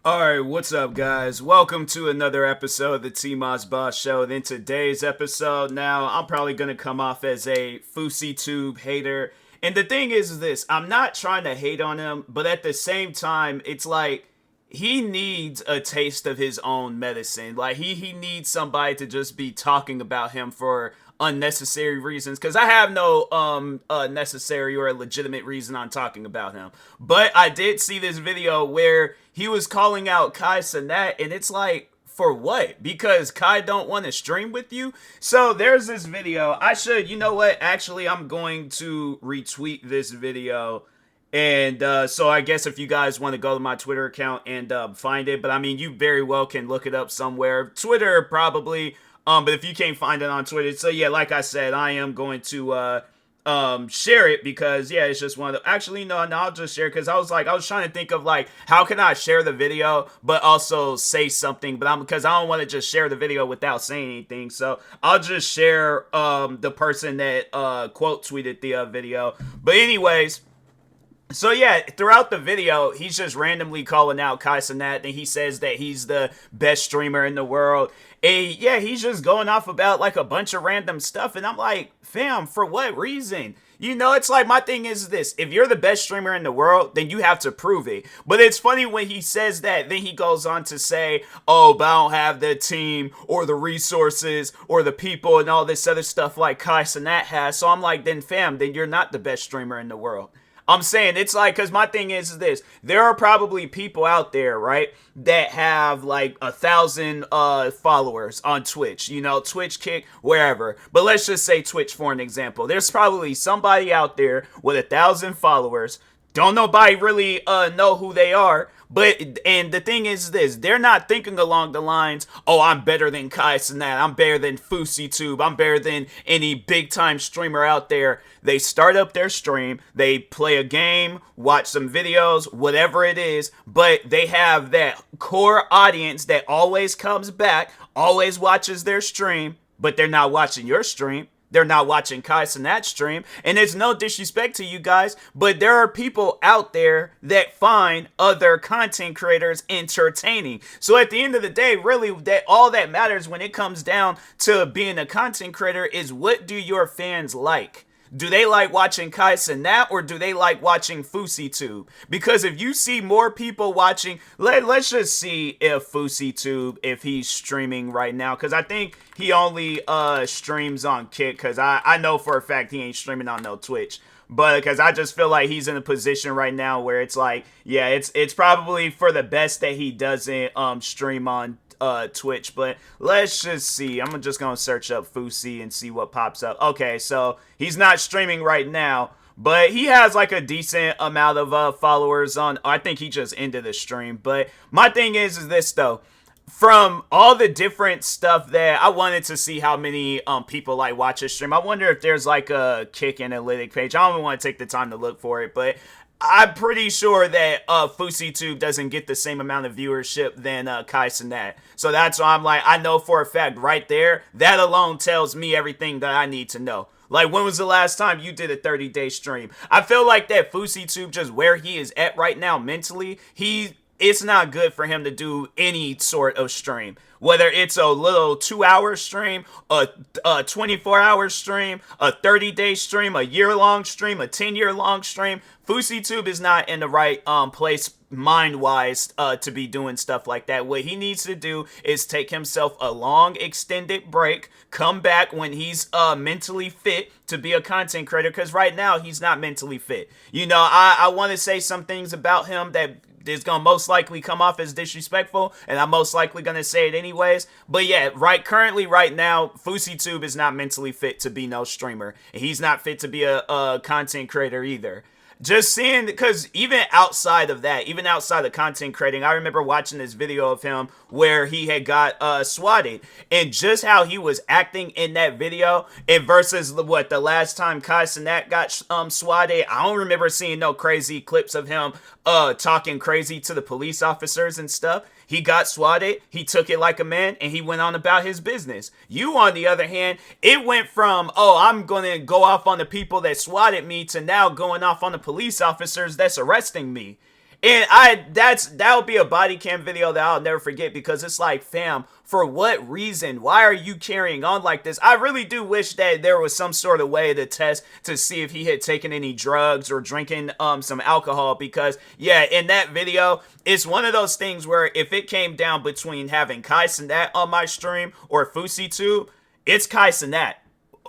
Alright, what's up, guys? Welcome to another episode of the TMossBoss Show. And in today's episode, now, I'm probably going to come off as a FouseyTube hater. And the thing is this, I'm not trying to hate on him, but at the same time, it's like, he needs a taste of his own medicine. Like, he needs somebody to just be talking about him for unnecessary reasons, because I have no necessary or legitimate reason on talking about him. But I did see this video where he was calling out Kai Cenat, and it's like, for what? Because Kai don't want to stream with you? So there's this video. You know what? Actually, I'm going to retweet this video. And so I guess if you guys want to go to my Twitter account and find it, but I mean, you very well can look it up somewhere. Twitter, probably. But if you can't find it on Twitter, so yeah, like I said, I am going to share it because yeah, it's just one of the. Actually, no, I'll just share because I was trying to think of like how can I share the video but also say something, but because I don't want to just share the video without saying anything, so I'll just share the person that quote tweeted the video. But anyways. So yeah, throughout the video, he's just randomly calling out Kai Cenat, and he says that he's the best streamer in the world. And yeah, he's just going off about like a bunch of random stuff, and I'm like, fam, for what reason? You know, it's like, my thing is this, if you're the best streamer in the world, then you have to prove it. But it's funny when he says that, then he goes on to say, oh, but I don't have the team or the resources or the people and all this other stuff like Kai Cenat has. So I'm like, then fam, then you're not the best streamer in the world. I'm saying, it's like, because my thing is this, there are probably people out there, right, that have like 1,000 followers on Twitch, you know, Twitch, Kick, wherever. But let's just say Twitch for an example. There's probably somebody out there with 1,000 followers. Don't nobody really know who they are. And the thing is this, they're not thinking along the lines, oh, I'm better than Kai Cenat, I'm better than FouseyTube, I'm better than any big time streamer out there. They start up their stream, they play a game, watch some videos, whatever it is, but they have that core audience that always comes back, always watches their stream, but they're not watching your stream. They're not watching Kai Cenat's stream, and it's no disrespect to you guys, but there are people out there that find other content creators entertaining. So at the end of the day, really, that all that matters when it comes down to being a content creator is, what do your fans like? Do they like watching Kai Cenat, or do they like watching FouseyTube? Because if you see more people watching, let's just see if FouseyTube, if he's streaming right now. Because I think he only streams on Kick. Because I know for a fact he ain't streaming on no Twitch. But because I just feel like he's in a position right now where it's like, yeah, it's probably for the best that he doesn't stream on Twitch. But let's just see. I'm just gonna search up Fousey and see what pops up. Okay, so he's not streaming right now, but he has like a decent amount of followers on. I think he just ended the stream. But my thing is this though, from all the different stuff that I wanted to see how many people like watch his stream. I wonder if there's like a Kick analytic page. I don't even want to take the time to look for it, but I'm pretty sure that FouseyTube doesn't get the same amount of viewership than Kai Cenat. So that's why I'm like, I know for a fact right there, that alone tells me everything that I need to know. Like, when was the last time you did a 30-day stream? I feel like that FouseyTube, just where he is at right now mentally, it's not good for him to do any sort of stream. Whether it's a little 2-hour stream, a 24-hour stream, a 30-day stream, a year-long stream, a 10-year-long stream, FouseyTube is not in the right place mind-wise to be doing stuff like that. What he needs to do is take himself a long, extended break, come back when he's mentally fit to be a content creator, because right now he's not mentally fit. You know, I want to say some things about him that is going to most likely come off as disrespectful, and I'm most likely going to say it anyways. But yeah, currently right now, FouseyTube is not mentally fit to be no streamer. And he's not fit to be a content creator either. Just seeing, because even outside of that, even outside of content creating, I remember watching this video of him where he had got swatted, and just how he was acting in that video, and versus what the last time Kai Cenat got swatted. I don't remember seeing no crazy clips of him talking crazy to the police officers and stuff. He got swatted, he took it like a man, and he went on about his business. You, on the other hand, it went from, oh, I'm going to go off on the people that swatted me, to now going off on the police officers that's arresting me. And that would be a body cam video that I'll never forget, because it's like, fam, for what reason? Why are you carrying on like this? I really do wish that there was some sort of way to test to see if he had taken any drugs or drinking some alcohol, because yeah, in that video, it's one of those things where if it came down between having Kai Cenat on my stream or FouseyTube, it's Kai Cenat.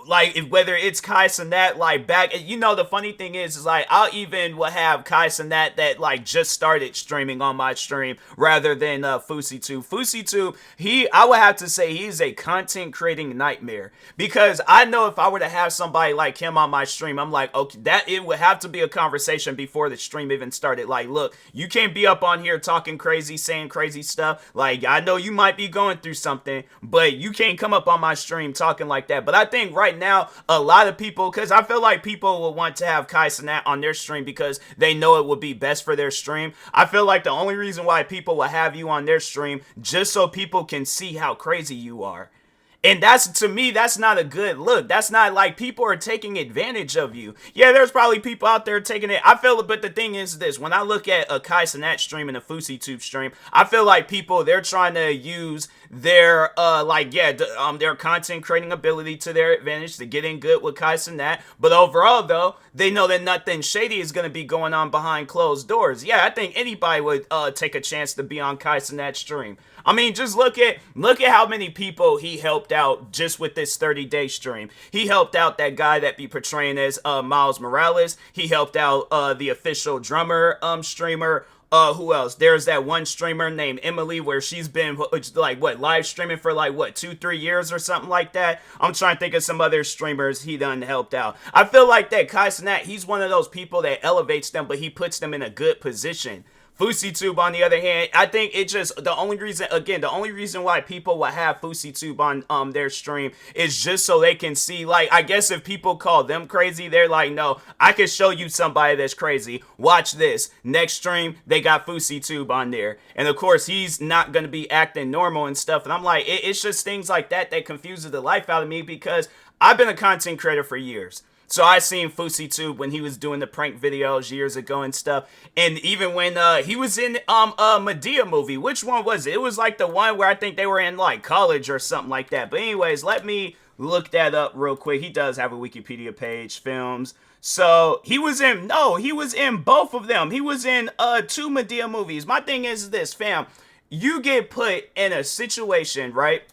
Like, whether it's Kai Cenat, like, back, you know, the funny thing is like, I'll even will have Kai Cenat that, like, just started streaming on my stream rather than FouseyTube. FouseyTube, I would have to say he's a content creating nightmare, because I know if I were to have somebody like him on my stream, I'm like, okay, it would have to be a conversation before the stream even started. Like, look, you can't be up on here talking crazy, saying crazy stuff. Like, I know you might be going through something, but you can't come up on my stream talking like that. But I think right now, a lot of people, because I feel like people will want to have Kai Cenat on their stream because they know it would be best for their stream. I feel like the only reason why people will have you on their stream just so people can see how crazy you are. And that's, to me, that's not a good look. That's not, like, people are taking advantage of you. Yeah, there's probably people out there taking it. I feel, but the thing is this, when I look at a Kai Cenat stream and a FouseyTube stream, I feel like people, they're trying to use their, their content creating ability to their advantage to get in good with Kai Cenat. But overall, though, they know that nothing shady is going to be going on behind closed doors. Yeah, I think anybody would take a chance to be on Kai Cenat's stream. I mean, just look at how many people he helped out just with this 30-day stream. He helped out that guy that be portraying as Miles Morales. He helped out the official drummer streamer. Who else? There's that one streamer named Emily where she's been live streaming for 2-3 years or something like that. I'm trying to think of some other streamers he done helped out. I feel like that Kai Cenat, he's one of those people that elevates them, but he puts them in a good position. FouseyTube, on the other hand, I think it just, the only reason why people will have FouseyTube on their stream is just so they can see, like, I guess if people call them crazy, they're like, no, I can show you somebody that's crazy. Watch this. Next stream, they got FouseyTube on there. And of course, he's not going to be acting normal and stuff. And I'm like, it's just things like that that confuses the life out of me, because I've been a content creator for years. So I seen FouseyTube when he was doing the prank videos years ago and stuff. And even when he was in a Medea movie. Which one was it? It was like the one where I think they were in like college or something like that. But anyways, let me look that up real quick. He does have a Wikipedia page, films. So he was in both of them. He was in 2 Medea movies. My thing is this, fam. You get put in a situation, right?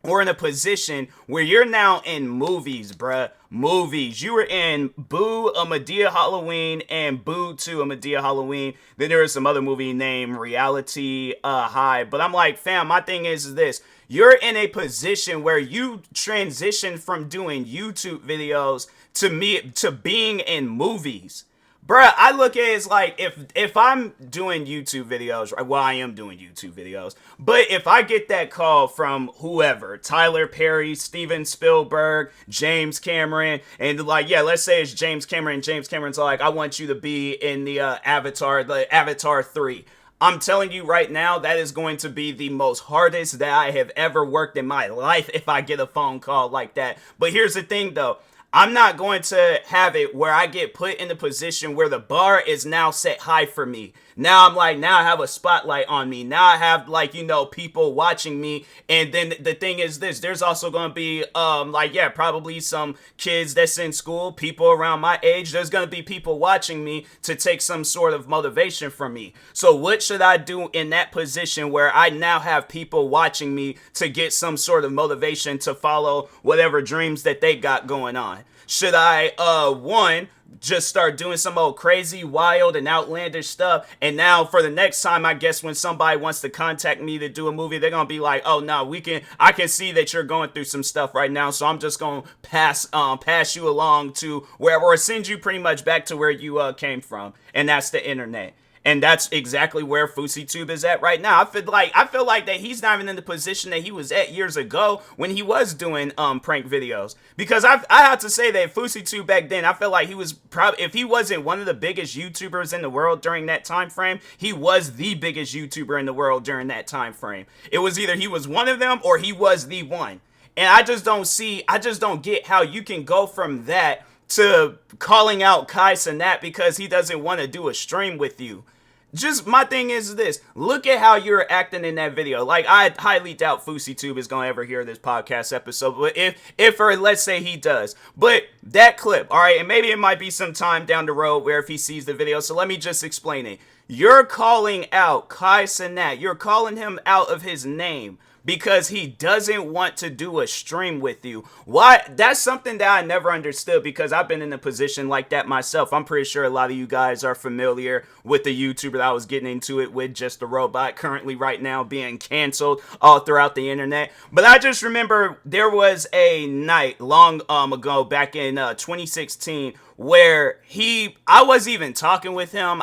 Or in a position where you're now in movies, bruh. Movies. You were in Boo, a Medea Halloween, and Boo 2, a Medea Halloween. Then there was some other movie named Reality High. But I'm like, fam, my thing is this. You're in a position where you transition from doing YouTube videos to being in movies. Bruh, I look at it as like, if I'm doing YouTube videos, well, I am doing YouTube videos, but if I get that call from whoever, Tyler Perry, Steven Spielberg, James Cameron, and like, yeah, let's say it's James Cameron, and James Cameron's like, I want you to be in the Avatar 3. I'm telling you right now, that is going to be the most hardest that I have ever worked in my life if I get a phone call like that. But here's the thing though. I'm not going to have it where I get put in the position where the bar is now set high for me. Now I have a spotlight on me. Now I have, people watching me. And then the thing is this, there's also going to be, probably some kids that's in school, people around my age. There's going to be people watching me to take some sort of motivation from me. So what should I do in that position where I now have people watching me to get some sort of motivation to follow whatever dreams that they got going on? Should I, just start doing some old crazy, wild, and outlandish stuff? And now for the next time, I guess when somebody wants to contact me to do a movie, they're going to be like, oh, no, I can see that you're going through some stuff right now, so I'm just going to pass you along to wherever, or send you pretty much back to where you came from. And that's the internet. And that's exactly where FouseyTube is at right now. I feel like that he's not even in the position that he was at years ago when he was doing prank videos. Because I have to say that FouseyTube back then, I feel like he was probably, if he wasn't one of the biggest YouTubers in the world during that time frame, he was the biggest YouTuber in the world during that time frame. It was either he was one of them or he was the one. And I just don't get how you can go from that to calling out Kai Cenat because he doesn't want to do a stream with you. just my thing is this. Look at how you're acting in that video. Like, I highly doubt FouseyTube is going to ever hear this podcast episode. But if or let's say he does. But that clip, all right, and maybe it might be some time down the road where if he sees the video. So let me just explain it. You're calling out Kai Cenat. You're calling him out of his name because he doesn't want to do a stream with you. Why? That's something that I never understood, because I've been in a position like that myself. I'm pretty sure a lot of you guys are familiar with the YouTuber that I was getting into it with, Just a Robot, currently right now being canceled all throughout the internet. But I just remember there was a night long ago back in 2016 where I wasn't even talking with him.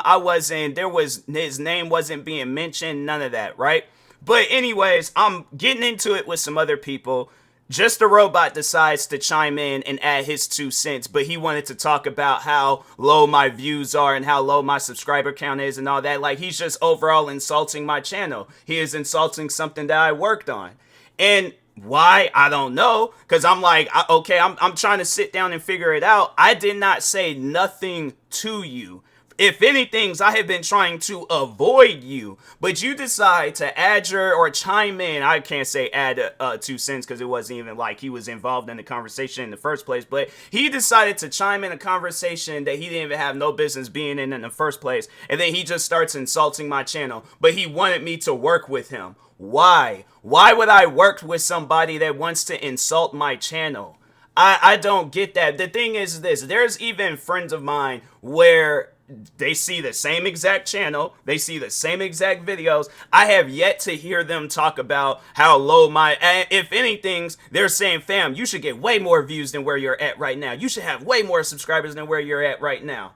His name wasn't being mentioned, none of that, right? But anyways, I'm getting into it with some other people. Just a Robot decides to chime in and add his 2 cents, but he wanted to talk about how low my views are and how low my subscriber count is and all that. Like, he's just overall insulting my channel. He is insulting something that I worked on. And why? I don't know. Because I'm like, okay, I'm trying to sit down and figure it out. I did not say nothing to you. If anything, I have been trying to avoid you, but you decide to add or chime in. I can't say add 2 cents because it wasn't even like he was involved in the conversation in the first place, but he decided to chime in a conversation that he didn't even have no business being in the first place, and then he just starts insulting my channel, but he wanted me to work with him. Why? Why would I work with somebody that wants to insult my channel? I don't get that. The thing is this, there's even friends of mine where they see the same exact channel, they see the same exact videos. I have yet to hear them talk about how low if anything, they're saying, fam, you should get way more views than where you're at right now. You should have way more subscribers than where you're at right now.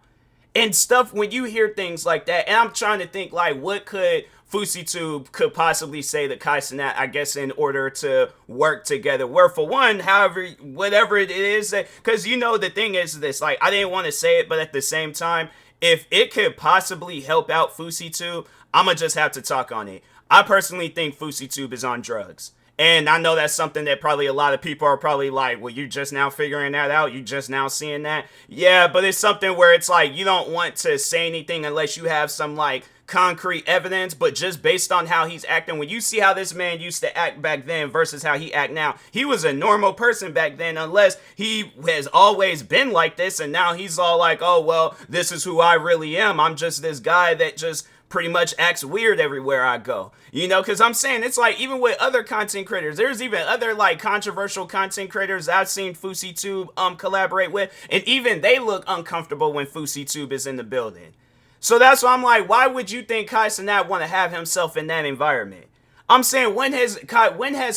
And stuff, when you hear things like that, and I'm trying to think, like, what could FouseyTube could possibly say to Kai Cenat, I guess, in order to work together. Where, for one, however, whatever it is, because, you know, the thing is this, like, I didn't want to say it, but at the same time, if it could possibly help out FouseyTube, I'm going to just have to talk on it. I personally think FouseyTube is on drugs. And I know that's something that probably a lot of people are probably like, well, you just now figuring that out? You just now seeing that? Yeah, but it's something where it's like, you don't want to say anything unless you have some, like, concrete evidence. But just based on how he's acting, when you see how this man used to act back then versus how he act now, he was a normal person back then, unless he has always been like this and now he's all like, oh, well, this is who I really am. I'm just this guy that just pretty much acts weird everywhere I go, you know, because I'm saying it's like, even with other content creators, there's even other like controversial content creators I've seen FouseyTube collaborate with, and even they look uncomfortable when FouseyTube is in the building. So that's why I'm like, why would you think Kai Cenat want to have himself in that environment? I'm saying, when has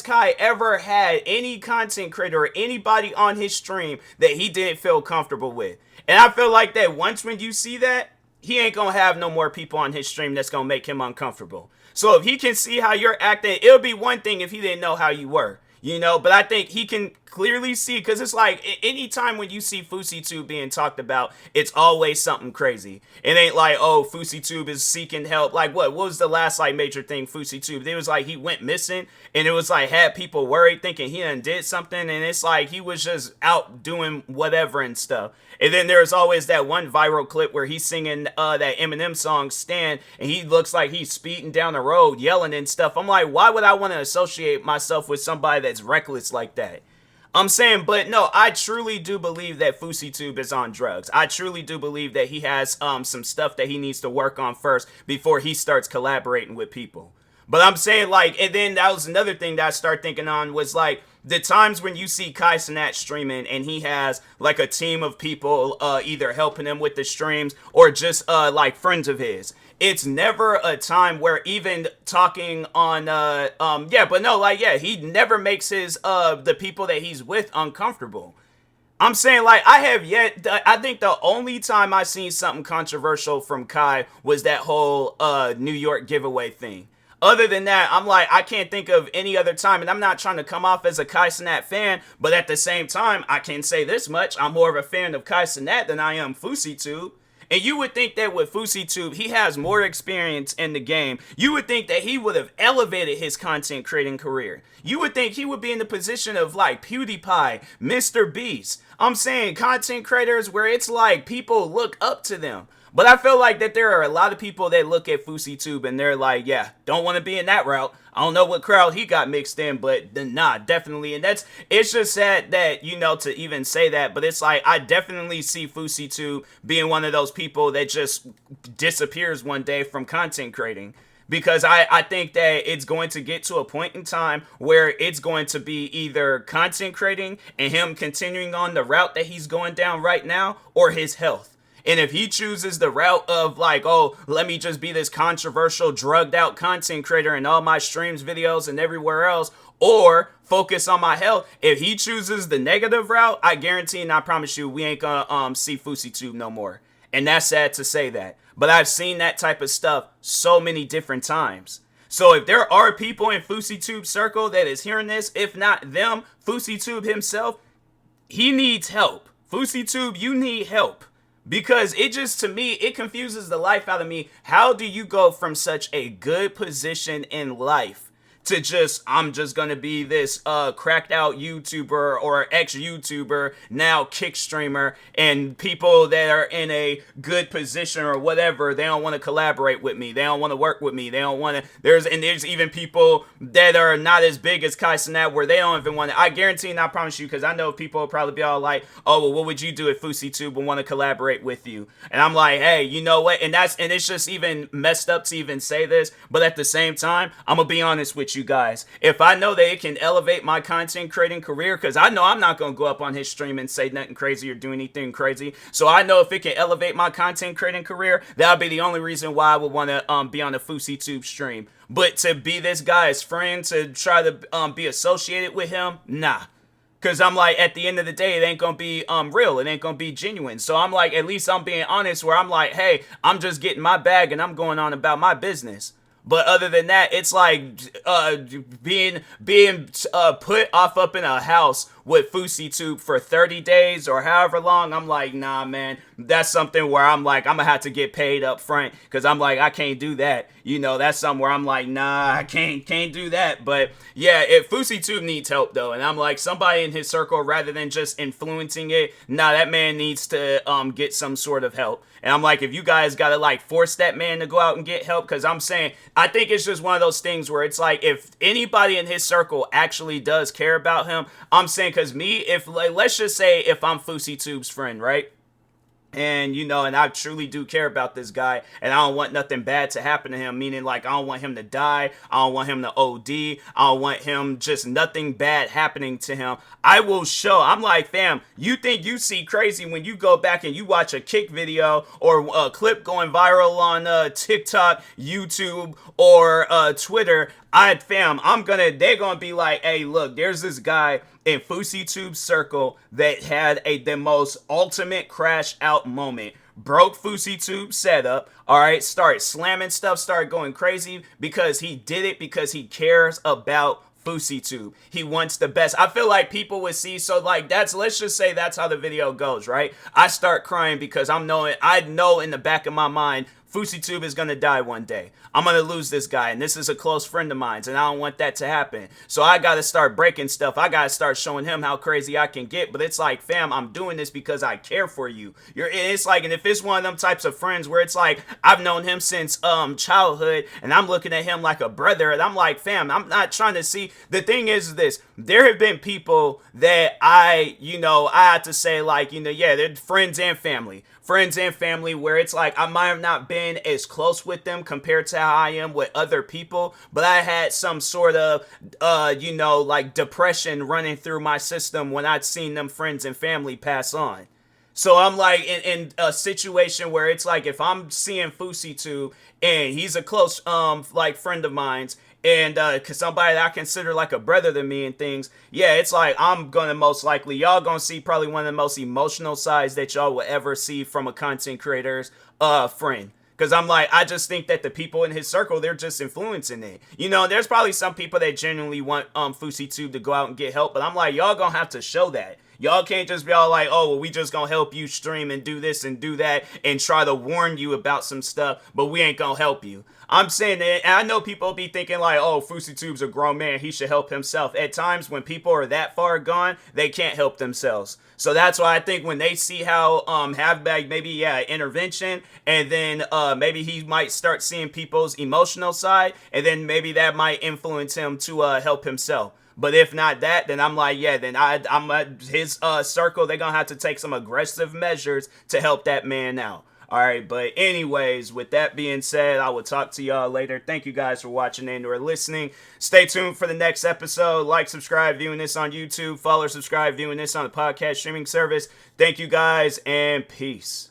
Kai ever had any content creator or anybody on his stream that he didn't feel comfortable with? And I feel like that once when you see that, he ain't gonna have no more people on his stream that's gonna make him uncomfortable. So if he can see how you're acting, it'll be one thing if he didn't know how you were, you know, but I think he can clearly see, because it's like, anytime when you see FouseyTube being talked about, it's always something crazy. It ain't like, oh, FouseyTube is seeking help. Like, what was the last, like, major thing FouseyTube? It was like he went missing, and it was like, had people worried thinking he done did something, and it's like he was just out doing whatever and stuff. And then there's always that one viral clip where he's singing that Eminem song, Stand, and he looks like he's speeding down the road, yelling and stuff. I'm like, why would I want to associate myself with somebody that's reckless like that? I'm saying, but no, I truly do believe that FouseyTube is on drugs. I truly do believe that he has some stuff that he needs to work on first before he starts collaborating with people. But I'm saying, like, and then that was another thing that I started thinking on was, like, the times when you see Kai Cenat streaming and he has, like, a team of people either helping him with the streams or just, like, friends of his. It's never a time where even talking on, he never makes his, the people that he's with uncomfortable. I'm saying, like, I think the only time I seen something controversial from Kai was that whole, New York giveaway thing. Other than that, I'm like, I can't think of any other time, and I'm not trying to come off as a Kai Cenat fan, but at the same time, I can say this much, I'm more of a fan of Kai Cenat than I am FouseyTube. And you would think that with FouseyTube, he has more experience in the game. You would think that he would have elevated his content creating career. You would think he would be in the position of like PewDiePie, Mr. Beast. I'm saying content creators where it's like people look up to them. But I feel like that there are a lot of people that look at FouseyTube and they're like, yeah, don't want to be in that route. I don't know what crowd he got mixed in, but nah, definitely. And it's just sad that, to even say that, but it's like, I definitely see FouseyTube being one of those people that just disappears one day from content creating. Because I think that it's going to get to a point in time where it's going to be either content creating and him continuing on the route that he's going down right now, or his health. And if he chooses the route of like, oh, let me just be this controversial, drugged out content creator in all my streams, videos, and everywhere else, or focus on my health, if he chooses the negative route, I guarantee and I promise you, we ain't gonna see FouseyTube no more. And that's sad to say that. But I've seen that type of stuff so many different times. So if there are people in FouseyTube circle that is hearing this, if not them, FouseyTube himself, he needs help. FouseyTube, you need help. Because it just, to me, it confuses the life out of me. How do you go from such a good position in life to just, I'm just gonna be this cracked out YouTuber or ex-YouTuber, now kick streamer, and people that are in a good position or whatever, they don't want to collaborate with me, they don't want to work with me, they don't want to, there's even people that are not as big as Kai Cenat where they don't even want to, I guarantee and I promise you, because I know people will probably be all like, oh, well, what would you do if FouseyTube would want to collaborate with you? And I'm like, hey, you know what, and it's just even messed up to even say this, but at the same time, I'm gonna be honest with you guys. If I know that it can elevate my content creating career, because I know I'm not going to go up on his stream and say nothing crazy or do anything crazy. So I know if it can elevate my content creating career, that would be the only reason why I would want to be on a FouseyTube stream. But to be this guy's friend, to try to be associated with him, nah. Because I'm like, at the end of the day, it ain't going to be real. It ain't going to be genuine. So I'm like, at least I'm being honest where I'm like, hey, I'm just getting my bag and I'm going on about my business. But other than that, it's like being put off up in a house with FouseyTube for 30 days or however long. I'm like, nah, man, that's something where I'm like, I'm gonna have to get paid up front, because I'm like, I can't do that. That's something where I'm like, nah, I can't do that. But yeah, if FouseyTube needs help though, and I'm like, somebody in his circle, rather than just influencing it, nah, that man needs to get some sort of help. And I'm like, if you guys gotta like force that man to go out and get help, because I'm saying, I think it's just one of those things where it's like, if anybody in his circle actually does care about him, I'm saying, because me, if like, let's just say if I'm FouseyTube's friend, right? And, and I truly do care about this guy, and I don't want nothing bad to happen to him, meaning like I don't want him to die, I don't want him to OD, I don't want him just nothing bad happening to him. I will show, I'm like, fam, you think you see crazy when you go back and you watch a kick video or a clip going viral on TikTok, YouTube, or Twitter. They're gonna be like, hey, look, there's this guy in FouseyTube's circle that had the most ultimate crash out moment. Broke FouseyTube setup, all right, started slamming stuff, started going crazy because he did it because he cares about FouseyTube. He wants the best. I feel like people would see, so like let's just say that's how the video goes, right? I start crying because I know in the back of my mind, FouseyTube is going to die one day. I'm going to lose this guy, and this is a close friend of mine, and I don't want that to happen. So I got to start breaking stuff. I got to start showing him how crazy I can get. But it's like, fam, I'm doing this because I care for you. It's like, and if it's one of them types of friends where it's like, I've known him since childhood, and I'm looking at him like a brother, and I'm like, fam, I'm not trying to see. The thing is this, there have been people that I had to say, like, yeah, they're friends and family where it's like I might have not been as close with them compared to how I am with other people, but I had some sort of like depression running through my system when I'd seen them friends and family pass on. So I'm like in a situation where it's like, if I'm seeing FouseyTube and he's a close like friend of mine's, and cause somebody that I consider like a brother to me and things, yeah, it's like I'm gonna most likely, y'all gonna see probably one of the most emotional sides that y'all will ever see from a content creator's friend. Because I'm like, I just think that the people in his circle, they're just influencing it. There's probably some people that genuinely want FouseyTube to go out and get help, but I'm like, y'all gonna have to show that. Y'all can't just be all like, oh, well, we just gonna help you stream and do this and do that and try to warn you about some stuff, but we ain't gonna help you. I'm saying that, and I know people be thinking like, oh, FouseyTube's a grown man, he should help himself. At times when people are that far gone, they can't help themselves. So that's why I think when they see how Halfback maybe intervention, and then maybe he might start seeing people's emotional side, and then maybe that might influence him to help himself. But if not that, then I'm like, yeah, then I'm his circle. They're gonna have to take some aggressive measures to help that man out. All right, but anyways, with that being said, I will talk to y'all later. Thank you guys for watching and or listening. Stay tuned for the next episode. Like, subscribe, viewing this on YouTube. Follow, subscribe, viewing this on the podcast streaming service. Thank you guys, and peace.